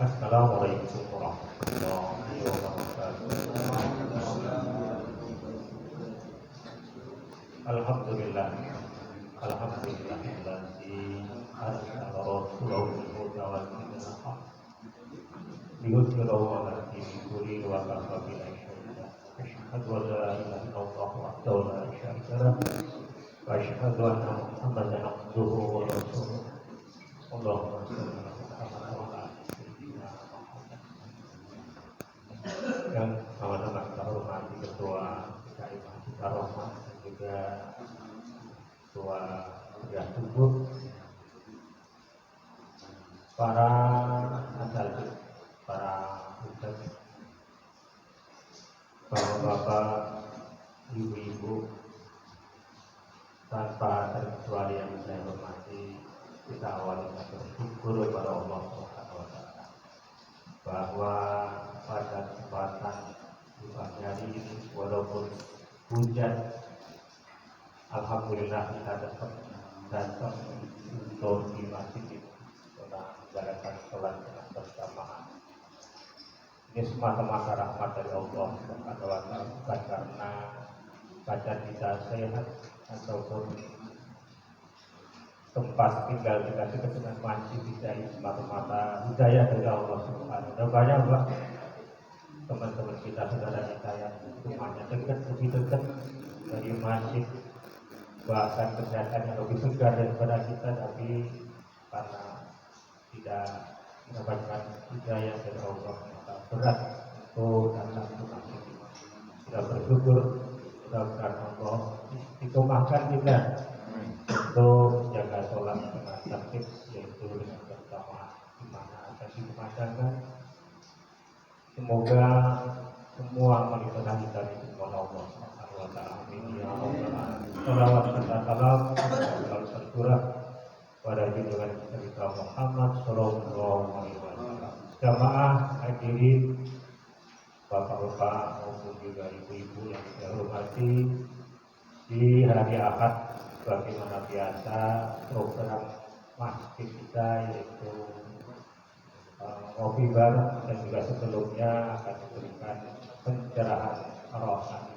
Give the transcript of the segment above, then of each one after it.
Assalamualaikum warahmatullahi wabarakatuh. Alhamdulillah, alhamdulillahilladzi arsala rasulahu bil huda wal dinil liyudhhirahu 'ala dini kullihi wa kafa billahi shahida. Asyhadu an la ilaha illallah wahdahu la syarika lah wa asyhadu anna Muhammadan abduhu wa rasuluh. Allahumma shalli ala Muhammad wa ala ali sayyidina Muhammad. Yang sama-sama kita hormati Ketua DKI Masjid Ar-Rahman dan juga Ketua Kuliah Subuh, para asatidz, para ustaz, bapak-bapak, ibu-ibu, tanpa terkecuali yang saya hormati, kita awali dengan bersyukur kepada Allah Subhanahu wa taala bahwa pada kesempatan di pagi hari ini walaupun hujan, alhamdulillah kita dapat datang untuk di masjid ini menjalankan sholat berjamaah. Ini semata-mata rahmat dari Allah Subhanahu wa taala, bukan karena badan kita sehat ataupun tempat tinggal kita dekat dengan masjid kita, ini semata-mata hidayah dari Allah Subhanahu wa taala. Banyak teman-teman kita, saudara kita yang rumahnya dekat, lebih dekat dari masjid, bahkan kesehatannya lebih segar daripada kita, tapi karena tidak mendapatkan hidayah dari Allah, maka berat untuk datang ke masjid. Kita bersyukur, mudah-mudahan Allah istiqomahkan kita untuk menjaga sholat dengan tertib, yaitu dengan berjamaah di mana akan dikumandangkan. Semoga semua melibatkan kita di kepada Allah Subhanahu wa taala. Amin ya rabbal alamin. Shalawat serta salam selalu tercurah pada junjungan kita Muhammad sallallahu alaihi wasallam. Jamaah hadirin, bapak-bapak maupun juga ibu-ibu yang saya hormati, di hari Ahad bagaimana biasa program masjid kita yaitu ngopi bareng, dan juga sebelumnya akan diberikan pencerahan rohani.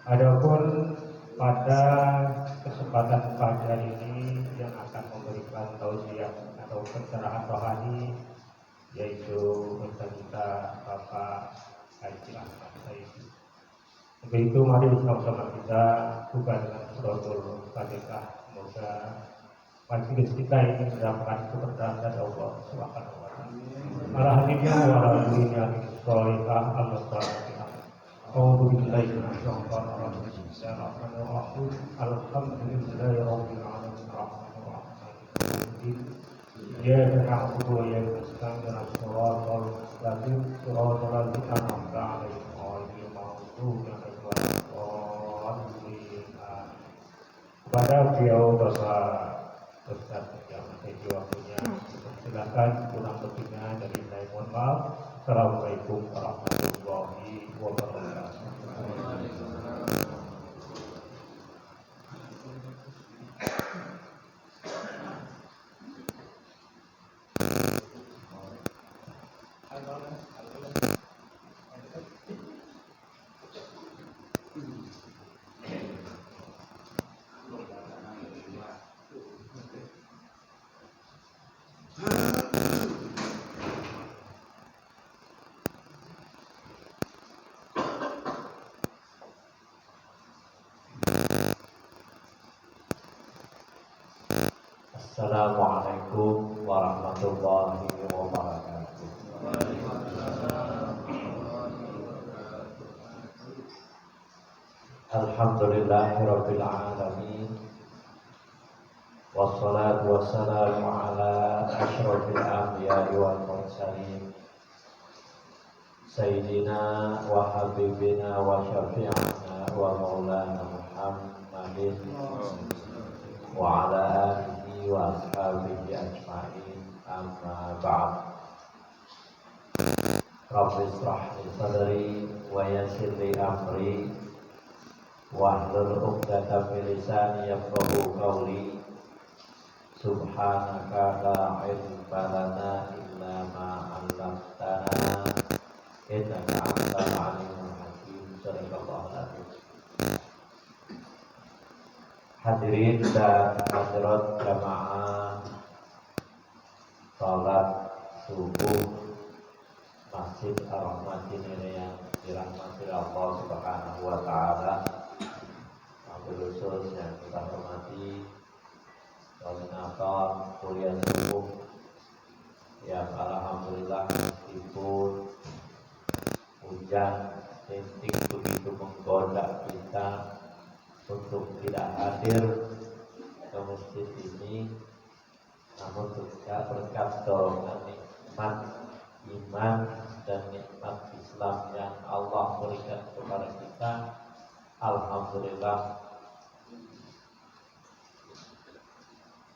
Adapun pada kesempatan pagi hari ini yang akan memberikan tausiah atau pencerahan rohani yaitu Ustaz kita Bapak Haji Ahmad Saidi. Untuk itu mari sama-sama kita buka dengan suratul Fatihah. Semoga majelis kita ini mendapatkan keberkahan dari Allah Subhanahu wa taala. Alhamdulillah wa alhamdulillah bismillahirrahmanirrahim. Al-Fatihah. A'udzu billahi minasy syaithanir rajim. Bismillahirrahmanirrahim. Alhamdulillahi rabbil alamin. Arrahmanirrahim. Iyyaka na'budu wa iyyaka nasta'in. Shiratal ladzina an'amta 'alaihim ghairil maghdubi 'alaihim waladdallin. Kepada beliau Bapak Ustaz yang memiliki waktunya, silakan, kurang lebihnya dari saya mohon maaf. Assalamualaikum warahmatullahi wabarakatuh. Assalamualaikum warahmatullahi wabarakatuh. Alhamdulillahirabbil alamin. Wassalatu wassalamu ala asyrofil anbiya'i wal mursalin Sayyidina wa habibina wa syafi'ina wa maulana Muhammadin wa ala alihi wa ashabihi ajma'in, amma ba'd. Rabbi israh li sadri wa yassir li amri wahlul 'uqdatam min lisani yafqahu qawli. Subhanaka la ilma lana illa ma 'allamtana innaka antal alimul hakim. Shadaqallahu alazim. Hadirin dan hadirat jamaah salat subuh Masjid Ar-Rahmatin ini yang dirahmati Allah Subhanahu wa taala. Wabil khusus yang kita hormati koordinator kuliah subuh yang alhamdulillah meskipun hujan rintik begitu menggoda kita untuk tidak hadir ke masjid ini, namun berkat dorongan nikmat iman dan nikmat Islam yang Allah berikan kepada kita, alhamdulillah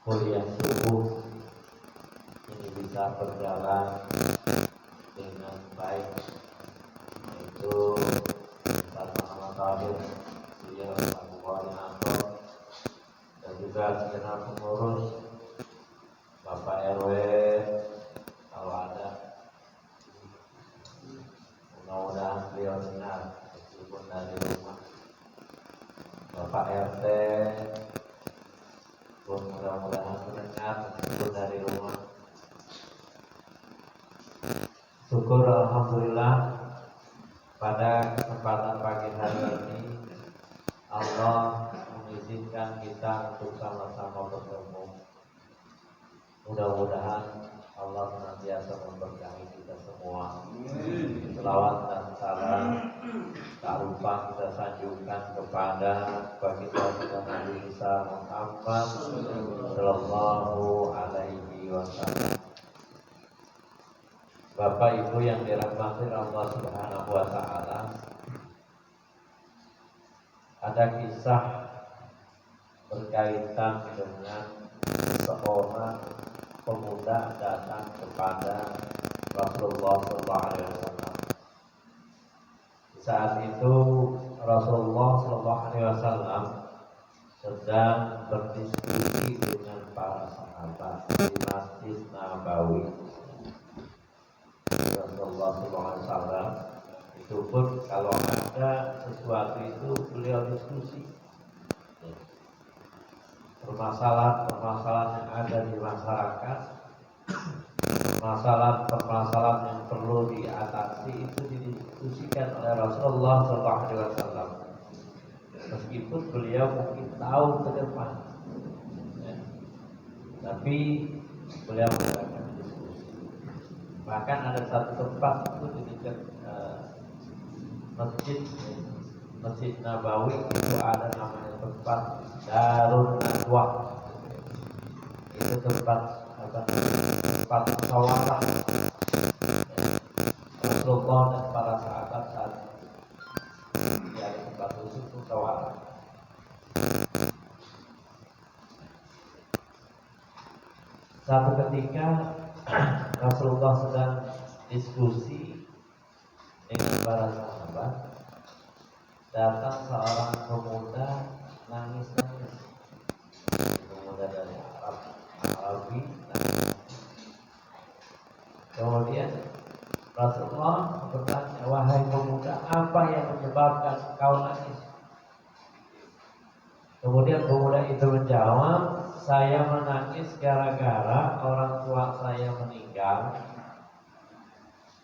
kuliah subuh ini bisa berjalan dengan baik. Itu Ustaz Muhammad Tahir, beliau selaku koordinator, dan juga segenap pengurus, Bapak RW kalau ada, mudah-mudahan beliau dengar meskipun dari rumah. Bapak RT pun mudah-mudahan mendengar meskipun dari rumah. Syukur alhamdulillah pada kesempatan pagi hari ini Allah mengizinkan kita untuk sama-sama bertemu. Mudah-mudahan Allah senantiasa memberkahi kita semua. Selawat dan salam tak lupa kita sanjungkan kepada baginda kita Nabi Muhammad sallallahu alaihi wasallam. Bapak Ibu yang dirahmati Allah Subhanahu wa taala, ada kisah berkaitan dengan seorang pemuda datang kepada Rasulullah sallallahu alaihi wasallam. Saat itu Rasulullah sallallahu alaihi wasallam sedang berdiskusi dengan para sahabat di Masjid Nabawi. Rasulullah sallallahu alaihi wasallam itu pun kalau ada sesuatu itu beliau diskusi. Permasalahan yang ada di masyarakat, permasalahan yang perlu diatasi itu didiskusikan oleh Rasulullah SAW. Meskipun beliau mungkin tahu ke depan, ya, tapi beliau mengadakan diskusi. Bahkan ada satu tempat itu di dekat Masjid Nabawi itu ada namanya tempat Darun Nadwa. Itu tempat musyawarah Rasulullah dan para sahabat saat di tempat khusus musyawarah. Satu ketika Rasulullah sedang diskusi dengan para sahabat, datang seorang pemuda nangis-nangis. Pemuda dari Arabi nangis. Kemudian Rasulullah bertanya, "Wahai pemuda, apa yang menyebabkan kau nangis?" Kemudian pemuda itu menjawab, "Saya menangis gara-gara orang tua saya meninggal.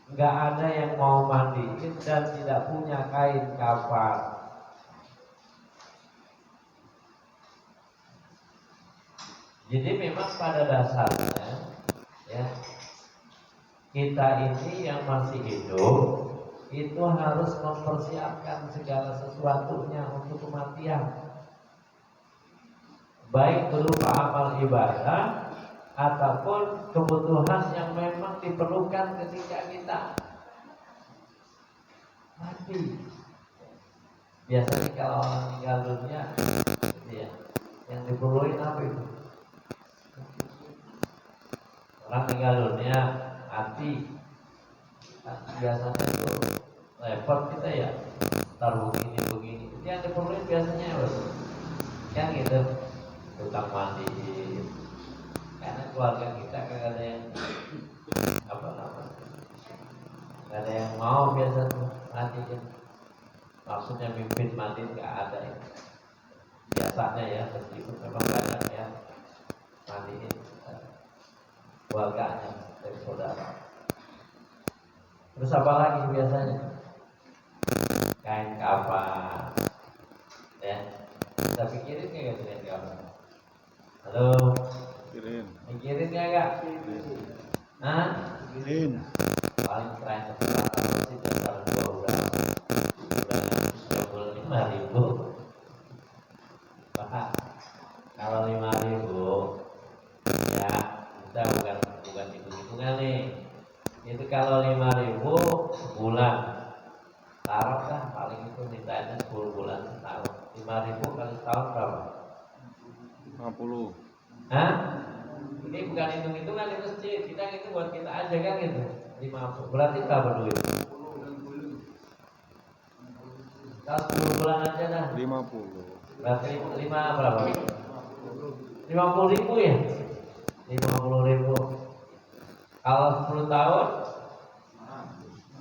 Enggak ada yang mau mandiin dan tidak punya kain kafan." Jadi memang pada dasarnya, ya, kita ini yang masih hidup itu harus mempersiapkan segala sesuatunya untuk kematian, baik berupa amal ibadah ataupun kebutuhan yang memang diperlukan ketika kita mati. Biasanya kalau orang meninggal dunia, ya, yang diperlukan apa itu? Orang meninggal dunia, mati. Biasanya itu repot kita ya, taruh begini. Yang diperlukan biasanya apa? Kan gitu, tukang mandi, keluarga kita kagak ada yang apa namanya, nggak ada yang mau biasa tuh mandiin. Maksudnya mimpin mandi nggak ada ya. Biasanya ya, meskipun memang banyak ya mandiin keluarganya dari saudara. Terus apa lagi biasanya? Kain kafan, ya. Kita pikirin nggak kain kafan? Halo, pikirin nggak? Hah? Paling keren kesempatan sih dasar 2 bulan. Bulan 35.000. Bahkan kalau 5.000 ya kita bukan hitung-hitungan nih. Itu kalau 5.000 sebulan, taruhlah paling itu mintanya 10 bulan setahun. 5.000 kali setahun berapa? 50. Hah? Ini bukan hitung-hitungan di masjid, kita itu buat kita aja kan gitu. 50 berarti berapa duit? Kalau 10 bulan aja dah 50. berarti 5 berapa? 50.000 ya? 50.000. Kalau 10 tahun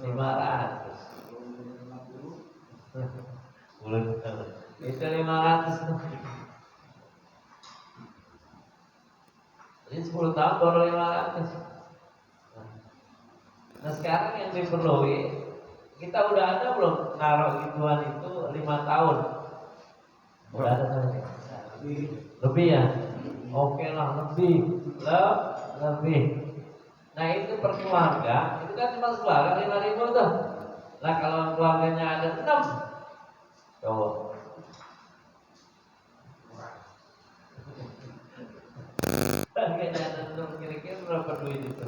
500. Itu 500 tuh. Jadi 10 tahun baru 500. Nah sekarang yang diperlukan, kita udah ada belum naruh gituan itu 5 tahun? Udah ada kan? Lebih ya? Oke lah, lebih. Nah itu per keluarga, itu kan cuma keluarga 5.000 tuh. Nah kalau keluarganya ada 6, coba. Keluarganya ada 6, kira-kira berapa duit itu?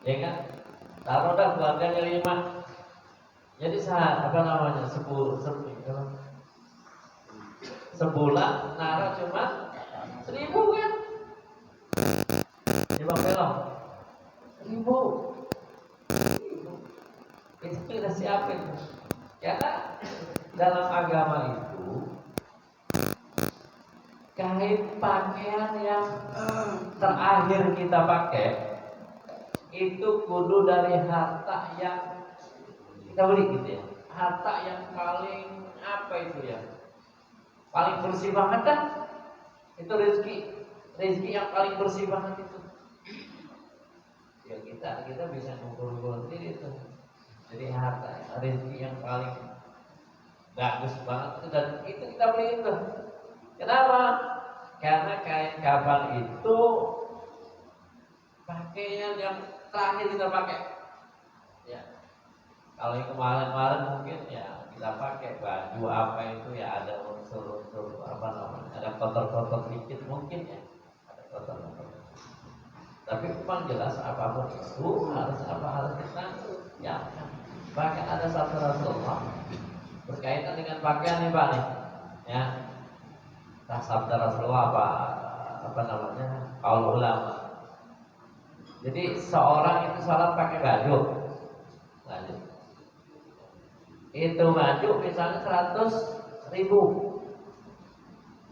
Ya kan? Taruh dah keluarganya 5. Jadi apa namanya? Sebulan naruh cuma 1.000 kan? Coba belok 1.000. Itu kita siapin. Karena dalam agama itu kain pakaian yang terakhir kita pakai itu kudu dari harta yang kita beli gitu ya. Harta yang paling apa itu ya? Paling bersih banget dah. Itu rezeki yang paling bersih banget itu. Ya kita bisa ngumpul-ngumpul sendiri itu. Jadi harta rezeki yang paling bagus banget itu, dan itu kita beli itu. Kenapa? Karena kain kafan itu pakaian yang terakhir kita pakai. Ya. Kalau yang kemarin-kemarin mungkin ya kita pakai baju apa itu ya ada unsur-unsur apa namanya, ada kotor-kotor dikit mungkin ya, ada kotor-kotor. Tapi memang jelas apapun itu harus kita ya. Bahkan ada satu Rasulullah berkaitan dengan pakaian nih Pak nih, ya. Nah, sabda Rasulullah apa namanya? Qaul ulama. Jadi seorang itu salat pakai baju. Itu baju misalnya 100.000.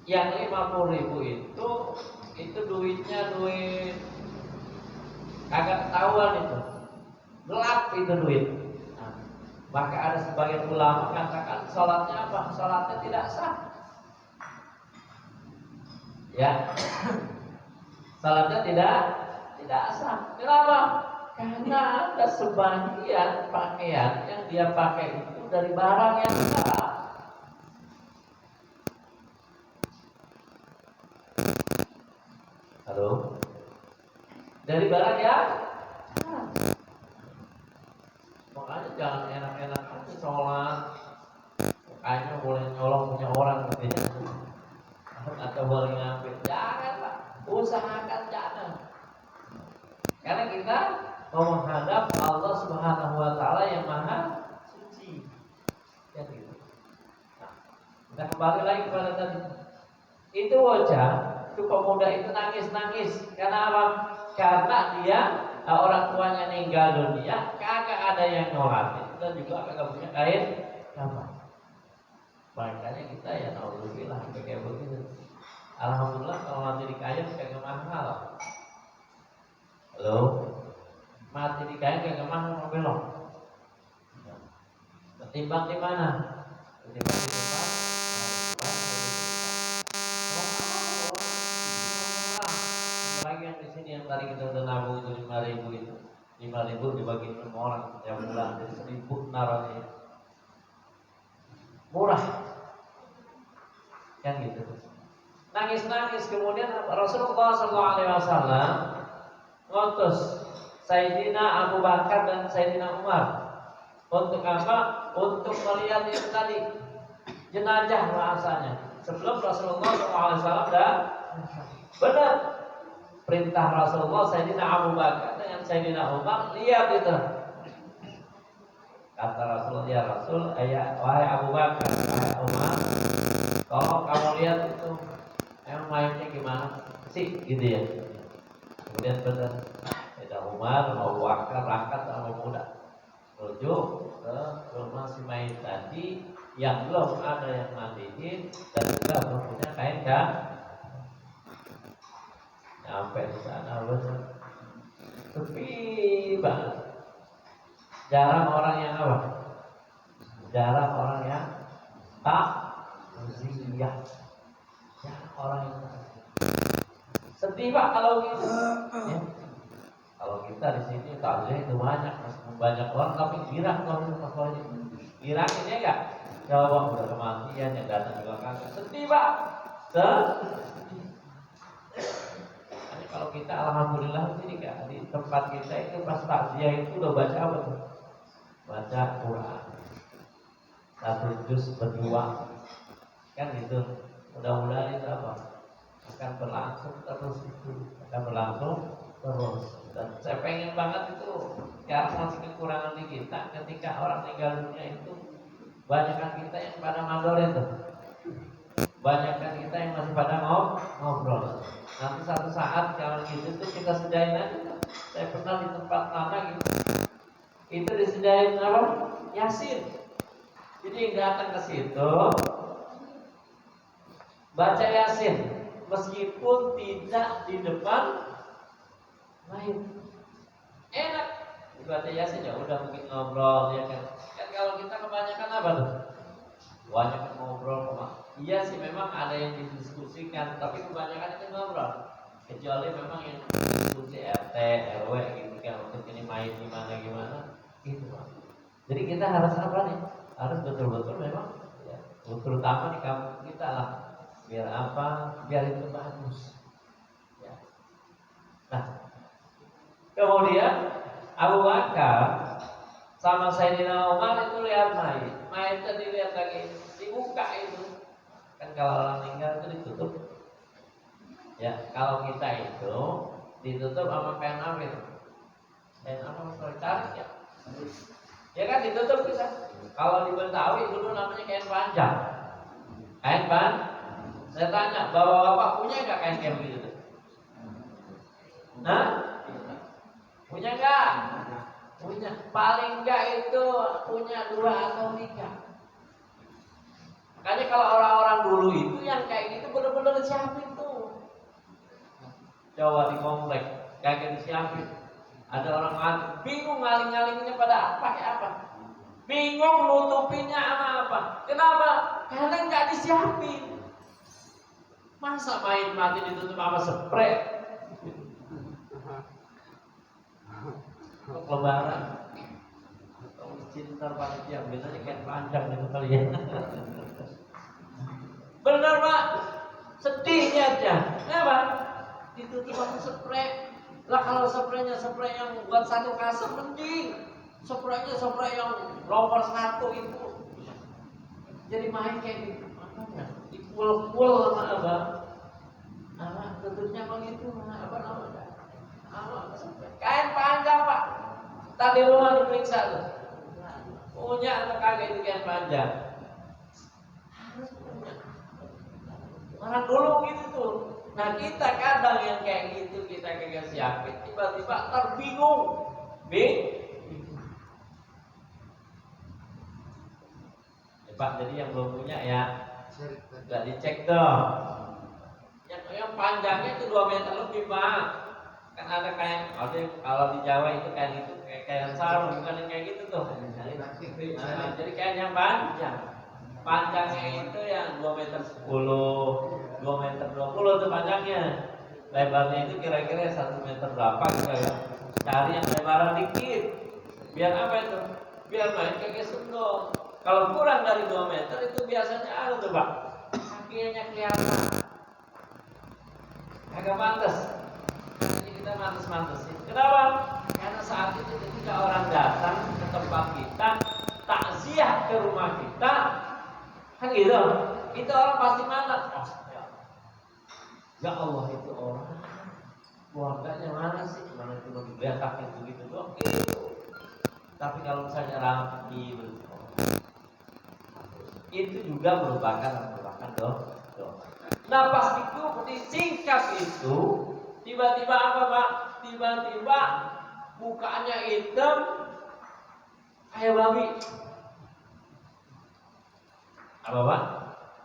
Yang 50.000 itu duitnya duit kagak ketahuan itu. Gelap itu duit. Nah, maka ada sebagian ulama mengatakan salatnya apa? Salatnya tidak sah. Ya. Salatnya tidak sah. Kenapa? Karena ada sebagian pakaian yang dia pakai itu dari barang yang sah. Halo? Dari barang yang sah. Makanya jangan enak-enak aja sholat. Kayaknya boleh nyolong punya orang gitu ya. Atau boleh ngambil. Jangan Pak. Usahakan jangan. Karena kita mau menghadap Allah Subhanahu wa taala yang Maha Suci. Ya gitu. Nah, kita kembali lagi kepada tadi. Itu wajah, itu pemuda itu nangis-nangis. Karena apa? Karena dia orang tuanya meninggal dunia, kagak ada yang nyolatin dan juga kagak punya kain kafan. Makanya kita ya naudzubillah kayak begitu. Alhamdulillah kalau mati di kayu kagak mahal. Loh, mati di kain kayak kemana mau belok? Ketimbang di mana? Ketimbang di tempat. Lagi yang di sini yang tadi kita udah nabung itu 5.000 itu, 5.000 dibagi 6 orang tiap bulan jadi 1.000 naruhnya. Murah, kan gitu. Nangis-nangis kemudian Rasulullah SAW ngutus Sayyidina Abu Bakar dan Sayyidina Umar untuk apa? Untuk melihat itu tadi jenazah bahasanya. Sebelum Rasulullah SAW dan benar perintah Rasulullah Sayyidina Abu Bakar dengan Sayyidina Umar lihat itu. Kata Rasulullah, ya Rasul, wahai Abu Bakar, wahai Umar, tolong kamu lihat itu emang mayatnya gimana sih gitu ya. Kemudian benar Sayyidina Umar Abu Bakar berangkat sama muda menuju ke rumah si mayat tadi yang belum ada yang mandiin dan juga belum punya kain kan. Sampai di sana benar sepi banget. Jarang orang yang apa? Jarang orang yang takziah. Jarang orang yang takziah. Sedih Pak kalau gitu. Ya. Kalau kita di sini takziah itu banyak orang tapi girang kalau itu masalahnya. Girang ini enggak? Coba udah kematian yang datang juga kagak. Sedih Pak. Kalau kita alhamdulillah ini kan di tempat kita itu pas takziah itu udah baca apa tuh? Baca Quran 1 juz berdua kan gitu. Mudah-mudahan itu apa? Akan berlangsung terus itu, akan berlangsung terus. Dan saya pengen banget itu karena masih kekurangan di kita ketika orang meninggal dunia itu banyakkan kita yang pada mandor itu. Banyakkan kita yang masih pada ngobrol. Nanti satu saat kalau gitu tuh kita sedain aja. Saya pernah di tempat mana gitu. Itu disediain apa? Yasin. Jadi yang datang ke situ baca Yasin meskipun tidak di depan mayit. Enak dibaca Yasin ya udah mungkin ngobrol ya kan. Kan kalau kita kebanyakan apa tuh? Kebanyakan ngobrol kok. Iya sih memang ada yang didiskusikan, tapi kebanyakan itu ngobrol. Kecuali memang yang diskusi RT, RW gitu kan untuk ini main gimana gitu Pak. Jadi kita harus apa nih? Harus betul-betul memang ya, terutama di kampung kita lah. Biar apa? Biar itu bagus. Ya. Nah, kemudian Abu Bakar sama Sayyidina Umar itu lihat mayatnya dilihat lagi, dibuka itu. Kan kalau orang meninggal itu ditutup. Ya, kalau kita itu ditutup sama kain apa itu? Kain apa? Tarik ya. Ya kan ditutup kita. Kalau di Betawi dulu namanya kain panjang. Kain saya tanya, bapak-bapak punya nggak kain kayak begitu? Nah, punya nggak? Punya. Paling nggak itu punya 2 atau 3. Makanya kalau orang-orang dulu itu yang kayak gitu benar-benar disiapin tuh. Coba di komplek kagak disiapin. Ada orang mati, bingung ngaling-ngalinginnya pada pakai apa? Bingung nutupinnya sama apa? Kenapa? Karena nggak disiapin. Masa main mati ditutup sama spray? Lebaran. Cinta panitia biasanya kayak panjang itu kali ya. Benar Pak, sedihnya aja. Kenapa? Ditutup sama spray. Lah kalau spraynya spray yang buat 1 kasur mending. Spraynya spray yang nomor 1 itu. Jadi main kayak gitu. Makanya dipul-pul sama apa? Tutupnya begitu apa namanya? Kain panjang Pak. Tadi rumah diperiksa tuh. Punya atau kagak itu kain panjang? Harus punya. Orang dulu gitu tuh. Nah kita kadang yang kayak gitu kita kagak siapin, tiba-tiba terbingung, Pak, jadi yang belum punya ya, nggak dicek dong. Yang panjangnya itu 2 meter lebih Pak. Kan ada kalau di Jawa itu kayak gitu, kayak sarung, bukan yang kayak gitu tuh. Jadi kain yang panjang. Panjangnya itu yang 2 meter 10, 2 meter 20 tuh panjangnya. Lebarnya itu kira-kira 1 meter berapa gitu ya. Cari yang lebaran dikit. Biar apa itu? Biar main kaki sendok. Kalau kurang dari 2 meter itu biasanya ada tuh Pak, kakinya kelihatan. Agak pantas. Jadi kita mantas-mantasin. Kenapa? Karena saat itu ketika orang datang ke tempat kita, takziah ke rumah kita, kan gitu. Itu orang pasti mantas. Oh, ya Allah itu orang keluarganya mana sih? Mana cuma dilihat kaki begitu doang. Tapi kalau misalnya rapi, itu juga merupakan doa. Nah pas itu disingkat itu, tiba-tiba apa Pak? Tiba-tiba mukanya hitam kayak babi. Apa Pak?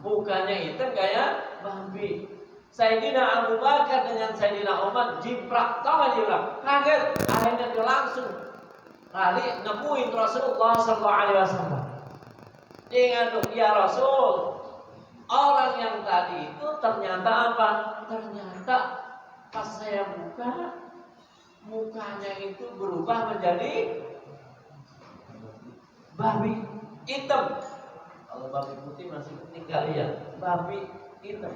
Mukanya hitam kayak babi. Sayyidina Abu Bakar dengan Sayyidina Umar jiprak, tahu nggak jiprak? Kaget, akhirnya dia langsung lari nemuin Rasulullah SAW. Dia ngaduk, ya Rasul, orang yang tadi itu ternyata apa? Ternyata pas saya buka, mukanya itu berubah menjadi babi hitam. Kalau babi putih masih penting kali ya, babi hitam.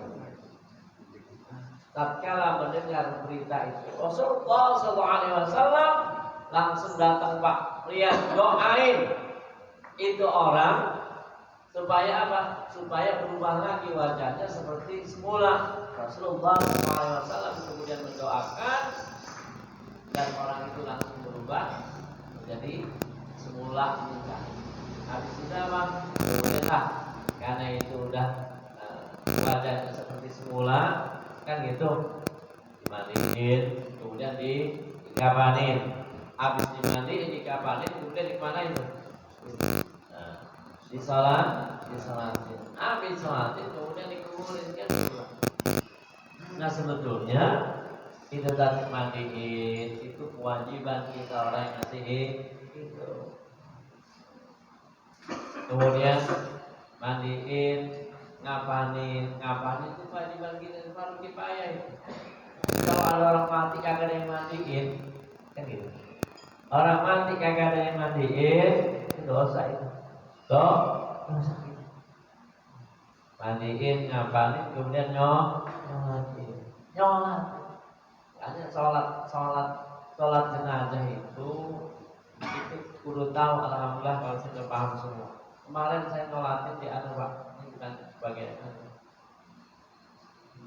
Tatkala mendengar berita itu, Rasulullah SAW langsung datang Pak, lihat doain itu orang supaya apa? Supaya berubah lagi wajahnya seperti semula. Rasulullah SAW kemudian mendoakan dan orang itu langsung berubah menjadi semula muka. Habis itu apa? Kemudian karena itu udah wajahnya seperti semula, kan gitu, dimandiin, kemudian dikapanin. Habis dimandiin, dikapanin, kemudian dikemanain? Disolatin. Habis sholatin kemudian dikuburin kan. Nah sebetulnya itu tadi mandiin itu kewajiban kita orang yang ngasih itu. Kemudian mandiin, ngapanin itu kewajiban kita, fardu kifayah itu. Kalau ada orang mati kagak ada yang mandiin, kan gitu. Orang mati kagak ada yang mandiin, itu dosa itu. Dosa itu. Mandiin, ngapanin, kemudian nyolat. Hanya sholat jenazah itu kudu tahu. Alhamdulillah kalau sudah paham semua. Kemarin saya nyolatin di Pak, ini bukan sebagai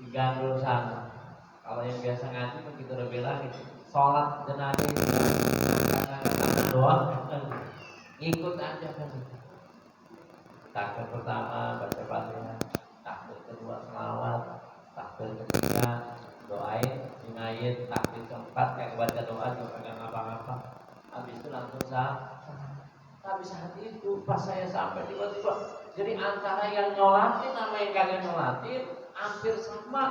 di Gandul sana. Kalau yang biasa ngaji begitu lebih lagi. Sholat jenazah itu angkat-angkat doang, ikut aja kan. Takbir pertama baca Fatihah, takbir kedua selawat, takbir ketiga doain mayit, takbir keempat kayak baca doa juga kagak ngapa-ngapa. Habis itu langsung habis saat itu pas saya sampai tiba-tiba jadi antara yang nyolatin sama yang kagak nyolatin hampir sama.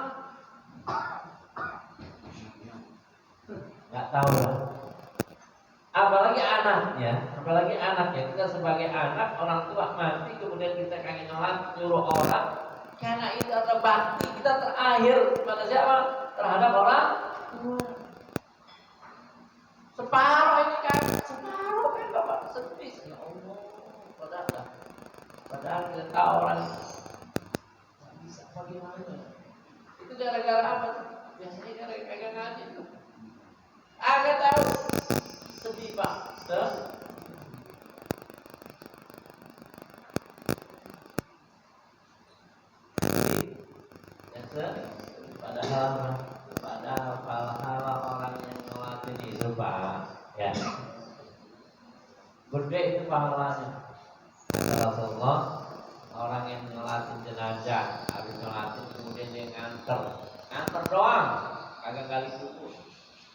Nggak tahu lah. Apalagi anaknya, kita sebagai anak orang tua mati kemudian kita kagak nyuruh orang, karena itu adalah bakti kita terakhir pada siapa? Terhadap orang tua. Separuh kan Bapak sedih ya Allah. Padahal kita tahu orang bisa bagaimana. Itu gara-gara apa? Biasanya gara-gara kagak ngaji itu. Agak tahu sedih Pak. Padahal orang yang ngelatin itu Pak, ya. Gede itu pahalanya. Rasulullah, orang yang ngelatin jenazah, habis ngelatin kemudian dia nganter doang, kagak gali kubur,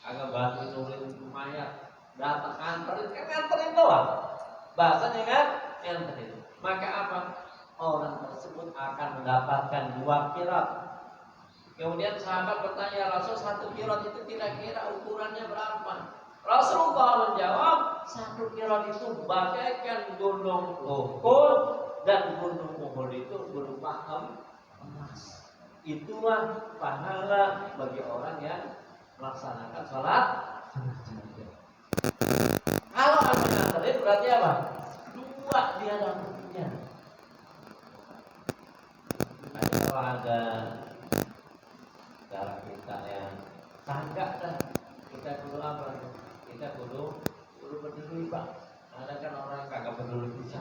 kagak bantu nulis mayat, datang nganterin doang. Bahasanya kan nganterin. Maka apa? Orang tersebut akan mendapatkan 2 qirat. Kemudian sahabat bertanya, Rasul 1 kirot itu kira-kira ukurannya berapa? Rasulullah menjawab, 1 kirot itu bagaikan gunung Uhud, dan gunung Uhud itu berupa emas. Itulah pahala bagi orang yang melaksanakan sholat. Kalau ada nganterin berarti apa? 2 dia dapatnya. Kalau ada cara kita yang sanggak dah, kita kudu apa? Kita kudu peduli Pak. Ada kan orang kagak peduli bisa,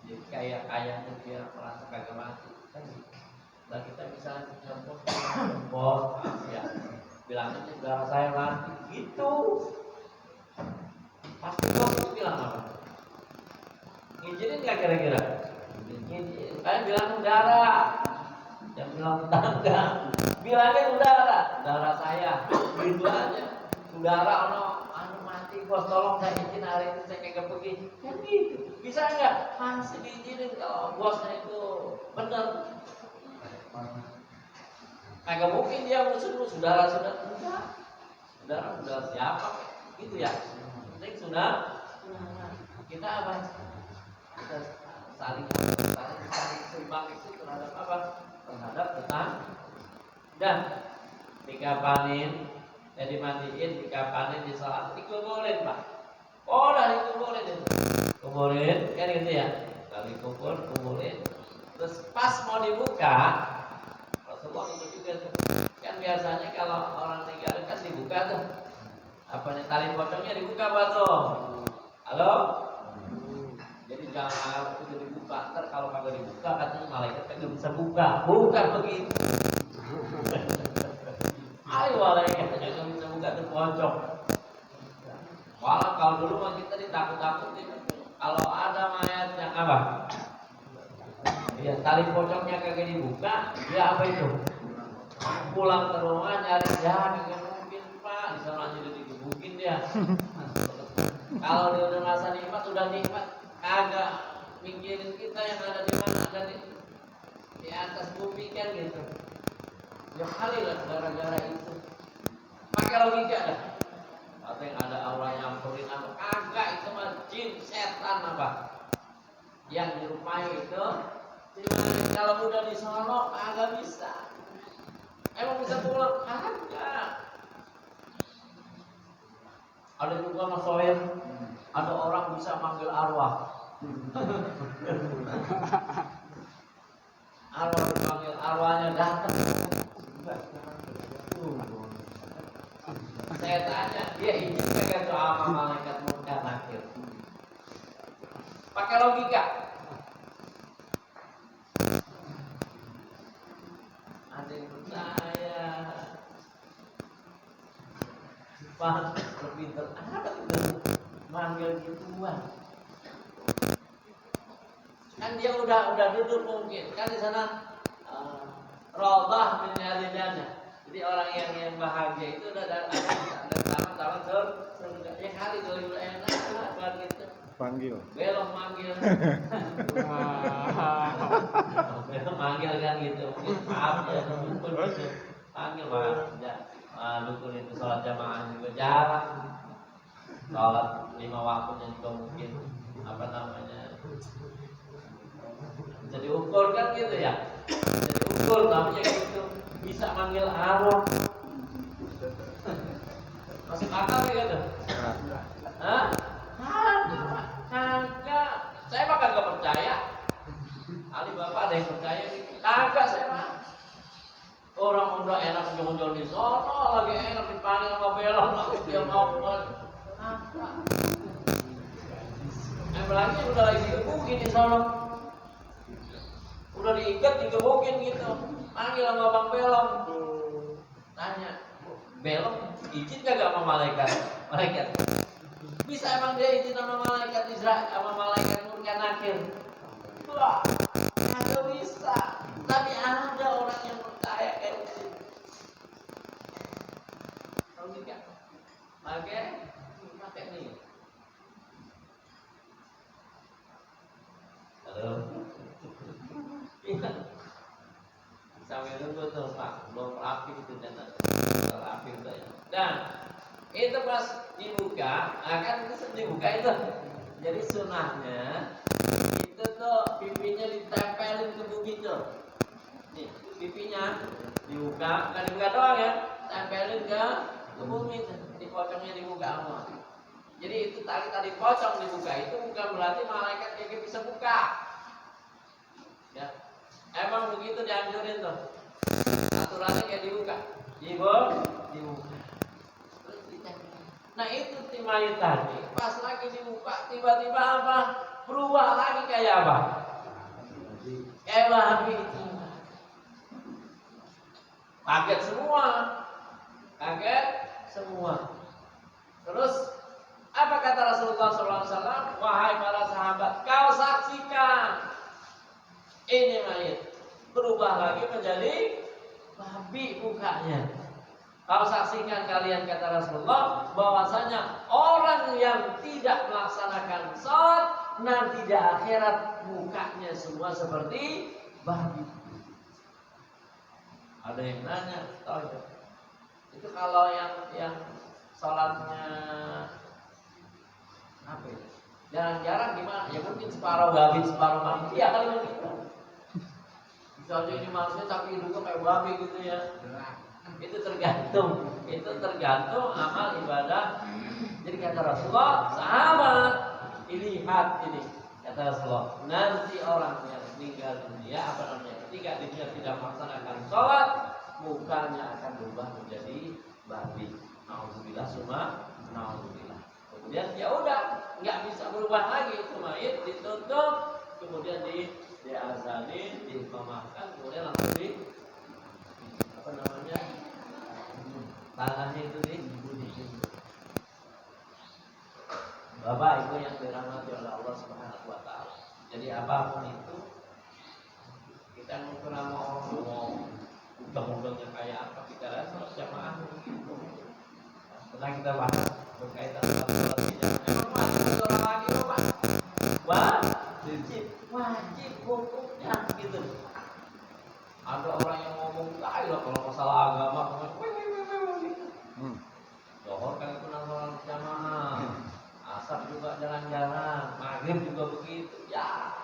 jadi kaya dia merasa kagak mati. Kan? Nah kita bisa jempol, ya bilangnya saudara saya mati, gitu. Pasti kok bilang apa? Ngizinin nggak kira-kira? Ngizinin. Kalian bilang saudara, yang bilang tetangga, bilangnya saudara saya, gitu aja. Saudara anu mati bos, tolong saya izin hari ini saya kagak pergi. Kan gitu. Bisa nggak? Masih diizinin kalau bosnya itu benar. Kagak mungkin dia musuh saudara siapa? Gitu ya. Penting sudah kita apa? Kita saling seimbang itu terhadap apa? Terhadap tetangga. Dan dikapanin, dimandiin, dikapanin, disalat, dikuburin Pak. Oh, dah dikuburin itu. Kuburin, kan gitu ya. Kali kuburin. Terus pas mau dibuka, Rasulullah itu juga tuh. Kan biasanya kalau orang meninggal kan dibuka tuh. Apanya tali pocongnya dibuka Pak tuh. Halo? Jadi jangan itu dibuka. Ntar kalau kagak dibuka katanya malaikat kagak bisa buka. Bukan begitu. Ayo malaikat kagak bisa buka tuh pocong. Walau kalau dulu mah kita ditakut-takutin. Kalau ada mayat yang apa? Ya, tali pocongnya kagak dibuka, dia apa itu? Pulang ke rumah nyari kagak mungkin Pak, di sana aja digebukin dia. Kalau dia udah merasa nikmat, udah nikmat, kagak mikirin kita yang ada di mana, ada di atas bumi kan gitu. Ya kali lah gara-gara itu. Pakai logika dah. Atau yang ada Allah nyamperin apa? Kagak, itu mah jin, setan apa? Yang dirupai itu. Kalau udah disolok agak bisa. Emang bisa pulang? Agak. Ada juga masoir. Ada orang bisa manggil arwah. Arwah dipanggil, arwahnya datang. Saya tanya, dia izin kagak doa sama malaikat munkar nakir? Pakai logika. Ada yang percaya, paham, berpinter, ada manggil gituan. Kan dia udah duduk mungkin, kan di sana Raudhah min riyadil jannah. Jadi orang yang bahagia itu udah ada taman surga. Ya kali kalau udah enak buat gitu. Panggil. Belok manggil. Belok manggil kan gitu. Maaf ya, dukun gitu. Panggil Pak. Ya, dukun itu sholat jamaah juga jarang. Sholat 5 waktunya juga mungkin apa namanya? Bisa diukur kan gitu ya. Bisa diukur namanya gitu. Bisa manggil arwah. Masuk akal ya gitu. Hah? Kagak. Saya mah kagak percaya. Ali bapak ada yang percaya nih. Kagak saya mah. Orang udah enak jauh-jauh di sono, lagi enak dipanggil sama belok, lagi dia mau kagak. Apalagi udah lagi digebukin di sono. Udah diikat, digebukin gitu. Panggil sama bang belok. Tanya, belok izin kagak sama malaikat? Malaikat. Bisa emang dia izin sama malaikat Israel, sama malaikat Munkar Nakir? Wah, kagak bisa. Tapi ada orang yang percaya kayak gitu. Logika. Pakai nih. Halo. sambil nunggu tuh Pak, belum rapi itu dan rapi udah ya. Dan itu pas dibuka, kan itu dibuka itu. Jadi sunahnya itu tuh pipinya ditempelin ke bumi tuh. Nih, pipinya dibuka, kan dibuka doang ya, tempelin ke bumi tuh. Di pocongnya dibuka semua. Jadi itu tali pocong dibuka itu bukan berarti malaikat kayak bisa buka. Ya. Emang begitu dianjurin tuh. Aturannya kayak dibuka. Dibuka. Terus ditempel. Nah itu timai tadi pas lagi dibuka tiba-tiba apa? Berubah lagi kayak apa? Kayak babi itu. Kaget semua. Terus apa kata Rasulullah SAW? Wahai para sahabat, kau saksikan ini mayit berubah lagi menjadi babi mukanya. Kau saksikan kalian, kata Rasulullah, bahwasanya orang yang tidak melaksanakan sholat nanti di akhirat mukanya semua seperti babi. Ada yang nanya, tahu ya? Itu kalau yang sholatnya apa ya? Jarang-jarang gimana? Ya mungkin separuh babi, separuh manusia kali begitu. Bisa aja ini manusia tapi hidupnya kayak babi gitu ya. Itu tergantung amal ibadah. Jadi kata Rasulullah, sahabat, lihat ini kata Rasulullah, nanti orang yang meninggal dunia ketika dia tidak melaksanakan sholat, mukanya akan berubah menjadi babi. Nauzubillah summa nauzubillah. Kemudian ya udah nggak bisa berubah lagi, itu mayit ditutup, kemudian diazani, diiqamahkan, kemudian langsung tangannya itu dibunuh. Bapak Ibu yang dirahmati oleh Allah Subhanahu wa taala. Jadi apapun itu kita mau undang-undangnya kayak apa, kita rasa jamaah begitu. Setelah kita bahas berkaitan dengan sholat tidak, emang wajib orang lagi Bapak? Wajib hukumnya gitu. Ada orang yang ngomong lah kalau masalah agama, Zohor kan itu nonton jamaah, asar juga jalan-jalan, maghrib juga begitu, ya.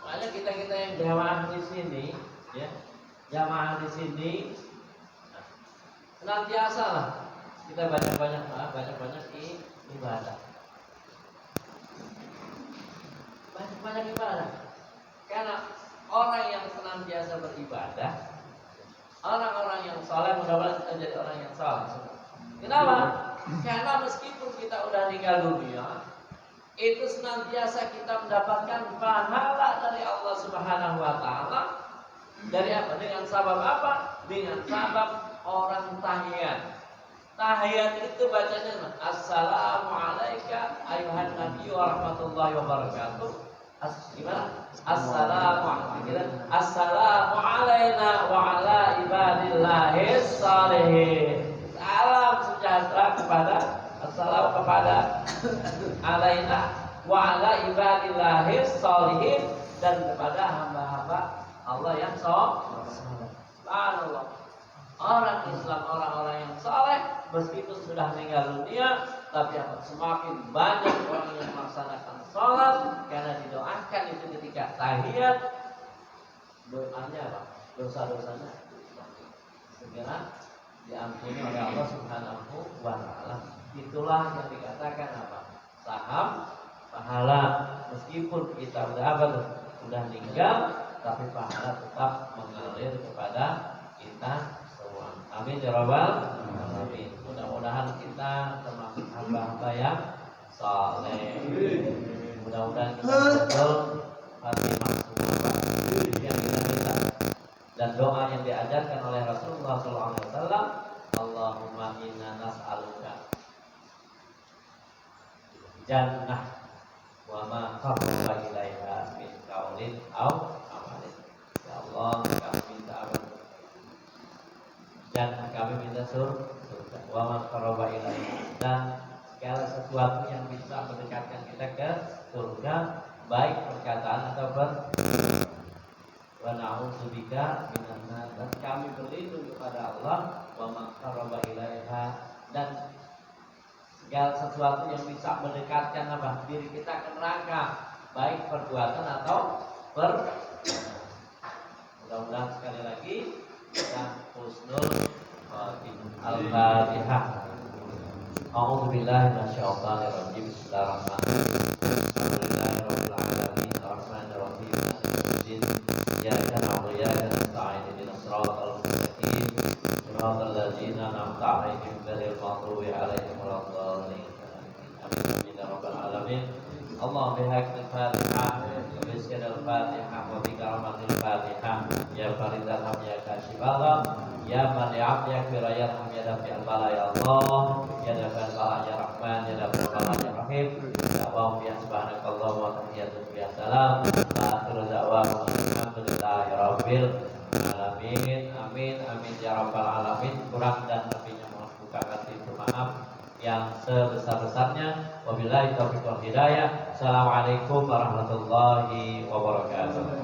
Makanya kita yang jamaah di sini, ya, jamaah di sini, senantiasa lah kita banyak-banyak ibadah, banyak ibadah. Karena orang yang senantiasa beribadah, orang-orang yang saleh, mudah-mudahan kita jadi orang yang saleh. Kenapa? Karena meskipun kita udah meninggal dunia, itu senantiasa kita mendapatkan pahala dari Allah Subhanahu wa taala. Dari apa? Dengan sabab apa? Dengan sabab orang tahiyat. Tahiyat itu bacanya Assalamualaikum ayuhan nabi wa rahmatullahi wa barakatuh. Gimana? Assalamu alaina wa ala ibadillahis shalihin. Salam sejahtera kepada alaina wa ala ibadillahis shalihin, dan kepada hamba-hamba Allah yang saleh. Subhanallah. Orang Islam, orang-orang yang saleh meskipun sudah meninggal dunia, tapi semakin banyak orang yang melaksanakan sholat karena didoakan itu ketika tahiyat. Doanya apa? Dosa-dosanya segera diampuni oleh Allah Subhanahu wa taala. Itulah yang dikatakan apa? Saham pahala. Meskipun kita udah meninggal, tapi pahala tetap mengalir kepada kita semua. Amin ya rabbal alamin. Mudah-mudahan kita termasuk hamba-hamba yang saleh. Mudah-mudahan kita betul Fatimah semua yang kita minta, dan doa yang diajarkan oleh Rasulullah SAW. Allahumma inna nas'aluka jannah wa ma qarraba ilaiha min qaulin aw amalin. Ya Allah, kami minta apa? Jannah, kami minta surga, wa ma qarraba ilaiha, dan segala sesuatu yang bisa mendekatkan kita ke surga, baik perkataan atau wa na'udzubika minan nar, dan kami berlindung kepada Allah wa maqtaraba ilaiha, dan segala sesuatu yang bisa mendekatkan apa diri kita ke neraka, baik perbuatan atau mudah-mudahan sekali lagi kita husnul khatimah. Al-Fatihah. A'udzu billahi minasyaitonir rajim. Bismillahirrahmanirrahim. Alhamdulillahirabbil alamin arrahmanir rahim maliki yaumiddin. Iyyaka na'budu wa iyyaka nasta'in ihdinas siratal mustaqim siratal ladzina an'amta 'alaihim ghairil maghdubi 'alaihim waladdallin. Amin ya rabbal alamin. Allah bihaqqil Fatihah wa bismillahil Fatihah wa bi karamatil Fatihah ya faridan ya kashifal ya man ya'af ya firayat ya dafi'al bala ya Allah ya dafi'al bala ya Rahman ya dafi'al bala ya Rahim ya Allah ya subhanakallah wa tahiyyatu ya salam wa akhiru da'wana alhamdulillahi rabbil alamin. Amin amin ya rabbal alamin. Kurang dan lebihnya mohon buka hati maaf yang sebesar-besarnya. Wabillahi taufiq wal hidayah. Assalamualaikum warahmatullahi wabarakatuh.